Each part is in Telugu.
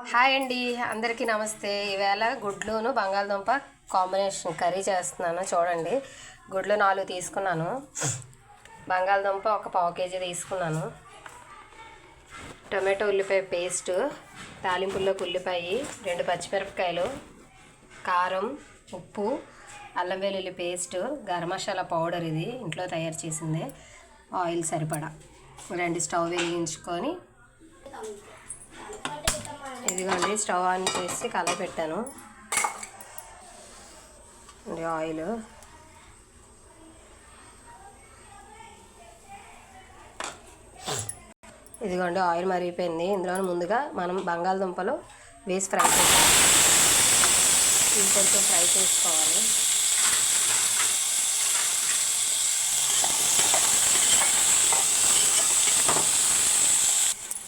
హాయ్ అండి, అందరికీ నమస్తే. ఈవేళ గుడ్లును బంగాళదుంప కాంబినేషన్ కర్రీ చేస్తున్నాను. చూడండి, గుడ్లు 4 తీసుకున్నాను, బంగాళదుంప ఒక పావు కేజీ తీసుకున్నాను, టొమాటో ఉల్లిపాయ పేస్ట్, తాలింపుల్లోకి ఉల్లిపాయ, 2 పచ్చిమిరపకాయలు, కారం, ఉప్పు, అల్లం వెల్లుల్లి పేస్ట్, గరం మసాలా పౌడర్, ఇది ఇంట్లో తయారు చేసిందే, ఆయిల్ సరిపడా. రండి, స్టవ్ వెలిగించుకొని ఇదిగోండి స్టవ్ ఆన్ చేసి కలయి పెట్టాను. ఆయిల్, ఇదిగోండి ఆయిల్ మరిగిపోయింది. ఇందులో ముందుగా మనం బంగాళదుంపలు వేసి ఫ్రై చేసుకోవాలి. కొంచెం ఫ్రై చేసుకోవాలి.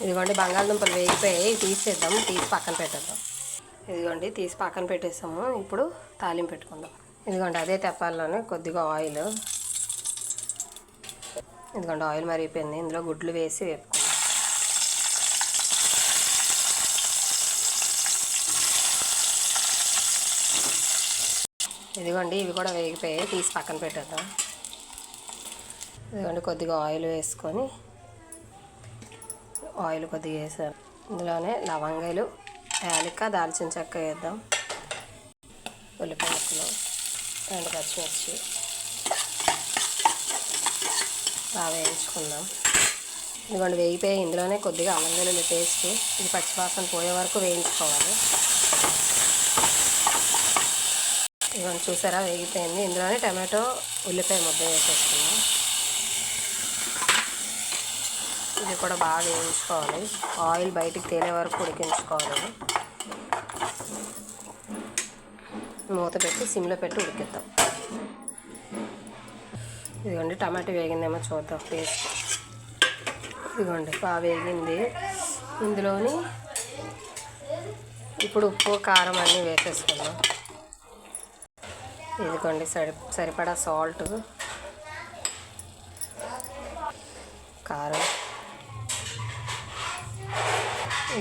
ఇదిగోండి బంగాళదుంపలు వేగిపోయి తీసేద్దాం, తీసి పక్కన పెట్టేద్దాం. ఇదిగోండి తీసి పక్కన పెట్టేసాము. ఇప్పుడు తాలింపు పెట్టుకుందాం. ఇదిగోండి అదే తెప్పాల్లోనే కొద్దిగా ఆయిల్, ఇదిగోండి ఆయిల్ మరిగిపోయింది. ఇందులో గుడ్లు వేసి వేపుకుందాం. ఇదిగోండి ఇవి కూడా వేగిపోయి తీసి పక్కన పెట్టేద్దాం. ఇదిగోండి కొద్దిగా ఆయిల్ వేసుకొని, ఆయిల్ కొద్దిగా వేసాను. ఇందులోనే లవంగాలు, యాలక్క, దాల్చిన చెక్క వేద్దాం. ఉల్లిపాయ ముక్కలు, 2 పచ్చిమిర్చి బాగా వేయించుకుందాం. ఇదిగోండి వేగిపోయి ఇందులోనే కొద్దిగా అల్లం వెల్లుల్లి పేస్ట్, ఇది పచ్చివాసన పోయే వరకు వేయించుకోవాలి. ఇదిగోండి చూసారా వేగిపోయింది. ఇందులోనే టమాటో ఉల్లిపాయ ముద్ద వేసేసుకుందాం. ఇది కూడా బాగా వేయించుకోవాలి. ఆయిల్ బయటికి తేలే వరకు ఉడికించుకోవాలి. మూత పెట్టి సిమ్లో పెట్టి ఉడికిద్దాం. ఇదిగోండి టమాటో వేగిందేమో చూద్దాం. పేస్ట్ ఇదిగోండి బాగా వేగింది. ఇందులోని ఇప్పుడు ఉప్పు, కారం అన్నీ వేసేసుకుందాం. ఇదిగోండి సరిపడా సాల్ట్, కారం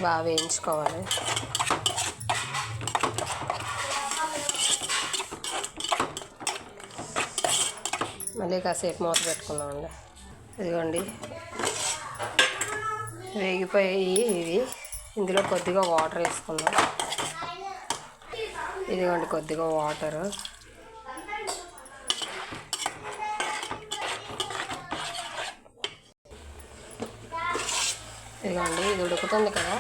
బాగా వేయించుకోవాలి. మళ్ళీ కాసేపు మూత పెట్టుకున్నామండి. ఇదిగోండి వేగిపోయి ఇవి, ఇందులో కొద్దిగా వాటర్ వేసుకుందాం. ఇదిగోండి కొద్దిగా వాటరు, ఇదిగోండి ఇది ఉడుకుతుంది కదా.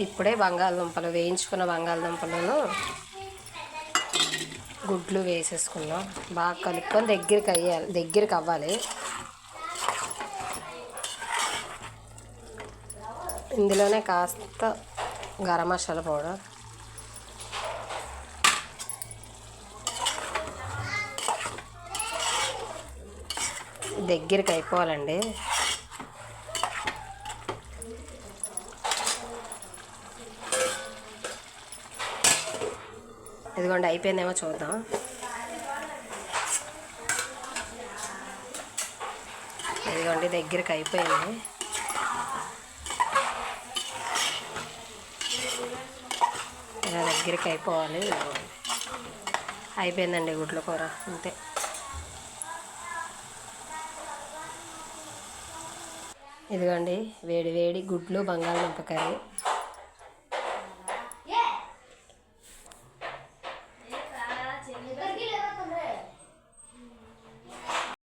ఇప్పుడే వేయించుకున్న బంగాళదుంపలను గుడ్లు వేసేసుకుందాం. బాగా కలుపుకొని దగ్గరికి అవ్వాలి. ఇందులోనే కాస్త గరం మసాలా పౌడర్, దగ్గరికి అయిపోవాలండి. ఇదిగోండి అయిపోయిందేమో చూద్దాం. ఇదిగోండి దగ్గరికి అయిపోయింది. ఇలా దగ్గరికి అయిపోవాలి. అయిపోయిందండి గుడ్ల కూర, అంతే. ఇదిగోండి వేడి వేడి గుడ్లు బంగాళదుంప కర్రీ.